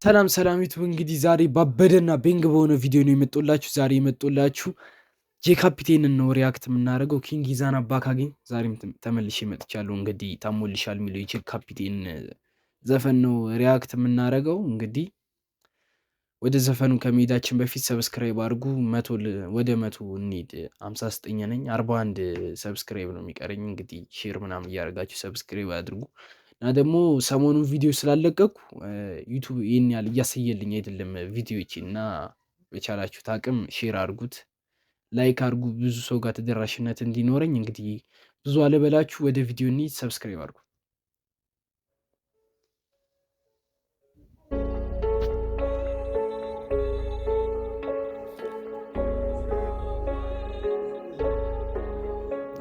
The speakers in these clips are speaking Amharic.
ሰላም ሰላሚቱ እንግዲህ ዛሬ ባበደና ቤንግ በሆነ ቪዲዮ ነው የመጣላችሁ። ዛሬ የመጣላችሁ ጄካፒቴንን ነው ሪያክት የምናደርገው። ኪንግ ኢዛና ባካጌን ዛሬም ተመልሼ መጥቻለሁ። እንግዲህ ታሞልሻል የሚለው የጄካፒቴን ዘፈን ነው ሪያክት የምናደርገው። እንግዲህ ወደ ዘፈኑ ከመሄዳችን በፊት ሰብስክራይብ አድርጉ። ወደ 100 እንሂድ። 59 ነኝ፣ 41 ሰብስክራይብ ነው የሚቀረኝ። እንግዲህ ሼር ምናምን እያደረጋችሁ ሰብስክራይብ አድርጉ። እና ደግሞ ሰሞኑን ቪዲዮ ስላለቀቁ ዩቲዩብ ይሄን ያህል እያሳየልኝ አይደለም ቪዲዮዎች እና በቻላችሁት አቅም ሼር አድርጉት፣ ላይክ አድርጉ፣ ብዙ ሰው ጋር ተደራሽነት እንዲኖረኝ። እንግዲህ ብዙ አለበላችሁ፣ ወደ ቪዲዮ እንሂድ። ሰብስክራይብ አድርጉ።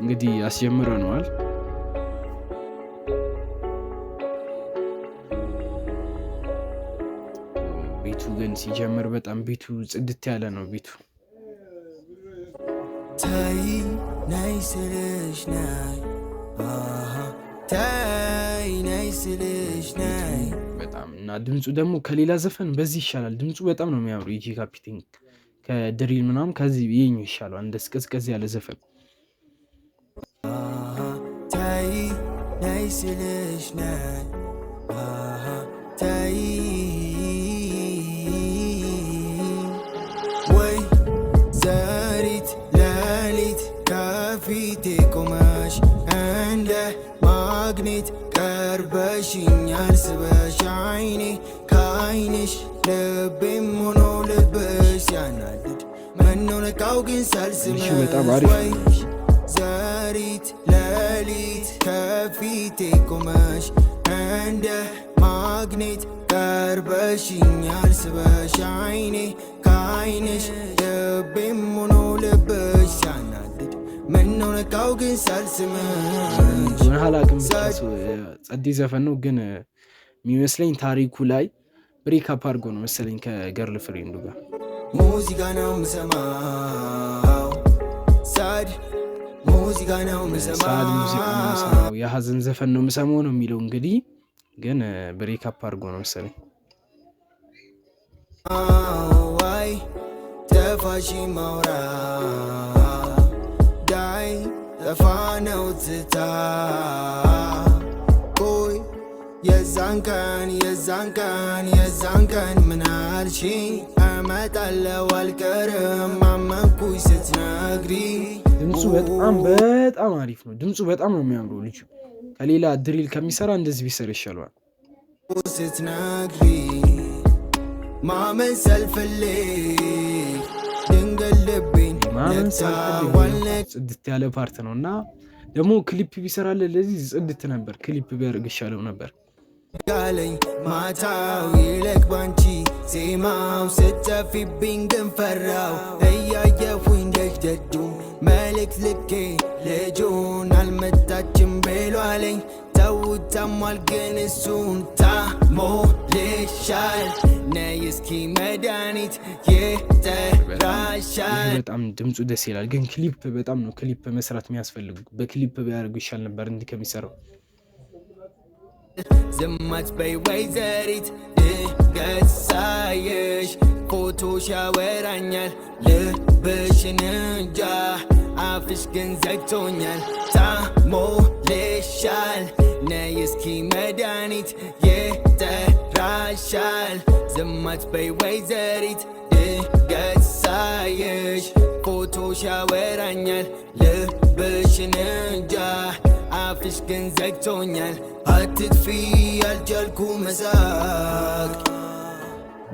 እንግዲህ አስጀምረነዋል። ቤቱ ግን ሲጀምር በጣም ቤቱ ጽድት ያለ ነው። ቤቱ ታይ ናይ ስልሽ ናይ ታይ ናይ ስልሽ ናይ በጣም እና ድምፁ ደግሞ ከሌላ ዘፈን በዚህ ይሻላል። ድምፁ በጣም ነው የሚያምሩ። የጄካፒቴን ከድሪል ምናምን ከዚህ ይሄኛው ይሻላል። እንደ ቀዝቀዝ ያለ ዘፈን ታይ ናይ ስልሽ ናይ ታይ ማግኔት ቀርበሽኛል ስበሽ አይኔ ከአይንሽ ልቤም ሆኖ ልብሽ ሲያናድድ ምነው ነቃው ግን ሳልስመሽ ዘሪት ሌሊት ከፊቴ ቆመሽ እንደ ማግኔት ቀርበሽኛል ስበሽ አይኔ ከአይንሽ ልቤም ሆኖ ልብሽ ሲያናድድ ምነው ነቃው ግን ሳልስመሽ ሀላቅም ጸዴ ዘፈን ነው። ግን የሚመስለኝ ታሪኩ ላይ ብሬክአፕ አድርጎ ነው መሰለኝ ከገርል ፍሬንዱ ጋር። ሙዚቃ ነው የምሰማው ሳድ ሙዚቃ ነው የምሰማው የሀዘን ዘፈን ነው የምሰማው ነው የሚለው። እንግዲህ ግን ብሬክአፕ አድርጎ ነው መሰለኝ። ዋይ ተፋሺ ማውራ ዳይ ተፋነው ትታ ቆይ የዛን ቀን ምናልሽኝ እመጣለሁ አልቀርም አመንኩኝ ስትነግሪ። ድምፁ በጣም አሪፍ ነው። ድምፁ በጣም ነው የሚያምረው። ልጁ ከሌላ ድሪል ከሚሰራ እንደዚህ ቢሰራ ይሻለዋል። ስትነግሪ ማመን ሰልፈልግ ድንገት ልቤን ጽድት ያለ ፓርት ነው እና ደግሞ ክሊፕ ቢሰራለ ለዚህ ጽድት ነበር። ክሊፕ ቢያደርግ ይሻለው ነበር ያለኝ ማታው ይለቅ ባንቺ ዜማው ስትፊብኝ ግን ፈራው እያየፉኝ ደጅደዱ መልእክት ልኬ ልጁን አልመጣችም ብሎ አለኝ። ተውታሟል ግን እሱን ታሞልሻል ነይ እስኪ መድኃኒት ይጠራሻል። በጣም ድምፁ ደስ ይላል። ግን ክሊፕ በጣም ነው ክሊፕ መስራት የሚያስፈልጉ። በክሊፕ ቢያደርጉ ይሻል ነበር እንዲህ ከሚሰራው። ዝማች በይ ወይዘሪት ድንገት ሳየሽ ፎቶሽ ያወራኛል ልብሽን እንጃ አፍሽ ግን ዘግቶኛል። ታሞልሻል ነይ እስኪ መድኃኒት ይጠራሻል። ዝማች በይ ወይዘሪት ድንገት ሳየሽ ፎቶሽ ያወራኛል ልብሽን እንጃ አፍሽ ግን ዘግቶኛል። አትጥፊ ያልቻልኩ መሳቅ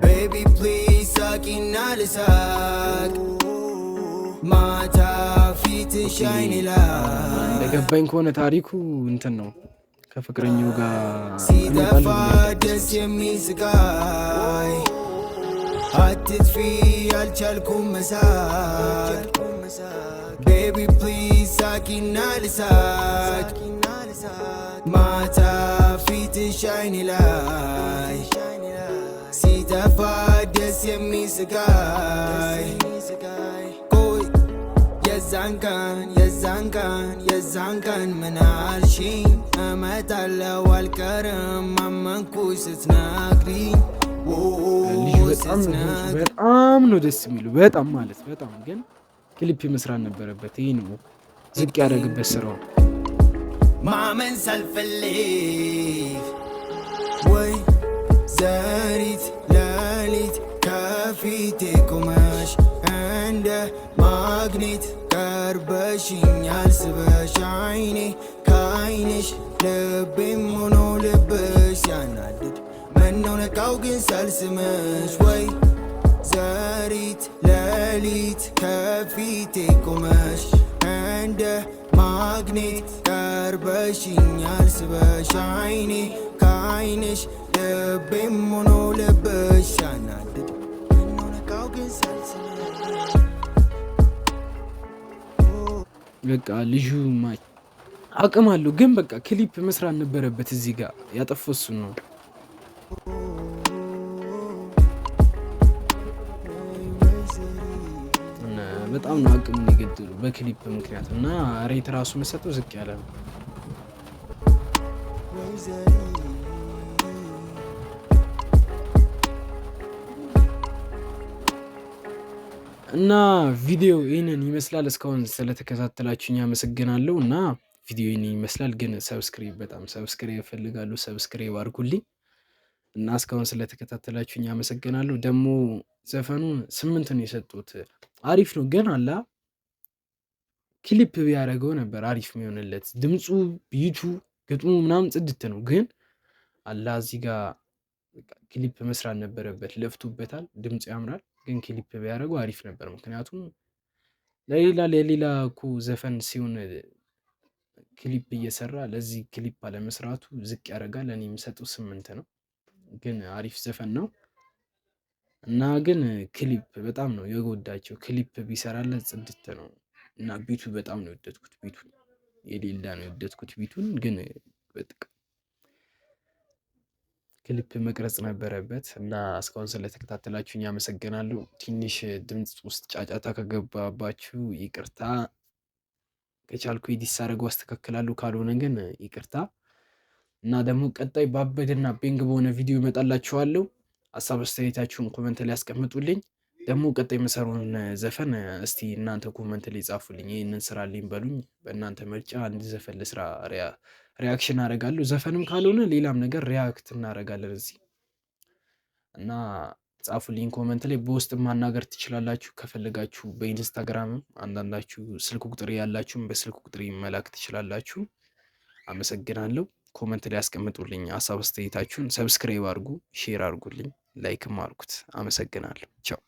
ቤቢ ፕሊዝ ሳቂና ልሳቅ ማታ ፊትሽ አይኔ ላይ። እንደገባኝ ከሆነ ታሪኩ እንትን ነው ከፍቅረኛው ጋር ሲጠፋ ደስ የሚስቃይ አትጥፊ ያልቻልኩ መሳቅ ቤቢ ፕሊዝ ሳቂና ልሳቅ ማታ ፊትሽ አይኔ ላይ ሲጠፋ ደስ የሚስቃይ ቆይ የዛን ቀን ምን አልሽኝ? እመጣለሁ አልቀርም አመንኩሽ ስትነግሪኝ። በጣም ነው ደስ የሚሉ በጣም ማለት በጣም ግን ክሊፕ መስራት ነበረበት። ይህ ነው ዝቅ ያደረግበት ስራው ማመን ሳልፈልግ ወይ ዘሪት ሌሊት ከፊቴ ቆመሽ እንደ ማግኔት ቀርበሽኛል ስበሽ አይኔ ከአይንሽ ልቤም ሆኖ ልብሽ ያናድድ ምነው ነቃው ግን ሳልስምሽ ወይ ዘሪት ሌሊት ከፊቴ ቆመሽ እንደ ማግኔት ቀርበሽኛል ስበሽ አይኔ ከአይንሽ ልቤም ሆኖ ልብሽ ያናድድ ምነው ነቃው ግን ሳልስምሽ። በቃ ልጁ አቅም አለው ግን በቃ ክሊፕ መስራት ነበረበት። እዚህ ጋር ያጠፋው እሱን ነው። በጣም ነው አቅሙን የገደሉ በክሊፕ ምክንያት እና ሬት ራሱ መሰጠው ዝቅ ያለ ነው። እና ቪዲዮ ይህንን ይመስላል። እስካሁን ስለተከታተላችሁኝ አመሰግናለሁ። እና ቪዲዮ ይህንን ይመስላል ግን ሰብስክራይብ እፈልጋለሁ። ሰብስክራይብ አድርጉልኝ እና እስካሁን ስለተከታተላችሁኝ አመሰግናለሁ። ደግሞ ዘፈኑ 8 ነው የሰጡት። አሪፍ ነው ግን አላ ክሊፕ ቢያደርገው ነበር አሪፍ የሚሆንለት። ድምፁ፣ ቢቱ፣ ግጥሙ ምናምን ጽድት ነው ግን አላ እዚህ ጋር ክሊፕ መስራት ነበረበት። ለፍቶበታል። ድምፁ ያምራል ግን ክሊፕ ቢያደርገው አሪፍ ነበር። ምክንያቱም ለሌላ እኮ ዘፈን ሲሆን ክሊፕ እየሰራ ለዚህ ክሊፕ አለመስራቱ ዝቅ ያደርጋል። እኔ የሚሰጠው 8 ነው ግን አሪፍ ዘፈን ነው እና ግን ክሊፕ በጣም ነው የጎዳቸው። ክሊፕ ቢሰራለት ጽድት ነው እና ቢቱ በጣም ነው የወደድኩት። ቢቱን የሌላ ነው የወደድኩት ቢቱን ግን በጥቅ ክሊፕ መቅረጽ ነበረበት። እና እስካሁን ስለተከታተላችሁኝ አመሰግናለሁ። ትንሽ ድምፅ ውስጥ ጫጫታ ከገባባችሁ ይቅርታ። ከቻልኩ ኤዲት ሳደርገው አስተካክላለሁ፣ ካልሆነ ግን ይቅርታ። እና ደግሞ ቀጣይ ባበደና ቤንግ በሆነ ቪዲዮ ይመጣላችኋለሁ። ሀሳብ አስተያየታችሁን ኮመንት ላይ ያስቀምጡልኝ። ደግሞ ቀጣይ የምሰራውን ዘፈን እስቲ እናንተ ኮመንት ላይ ጻፉልኝ። ይህንን ስራልኝ በሉኝ። በእናንተ ምርጫ አንድ ዘፈን ለስራ ሪያክሽን አደርጋለሁ። ዘፈንም ካልሆነ ሌላም ነገር ሪያክት እናደርጋለን እዚህ እና ጻፉልኝ ኮመንት ላይ። በውስጥ ማናገር ትችላላችሁ ከፈለጋችሁ። በኢንስታግራምም አንዳንዳችሁ ስልክ ቁጥር ያላችሁም በስልክ ቁጥር መላክ ትችላላችሁ። አመሰግናለሁ። ኮመንት ላይ ያስቀምጡልኝ ሀሳብ አስተያየታችሁን። ሰብስክራይብ አድርጉ፣ ሼር አድርጉልኝ፣ ላይክም አድርጉት። አመሰግናለሁ። ቻው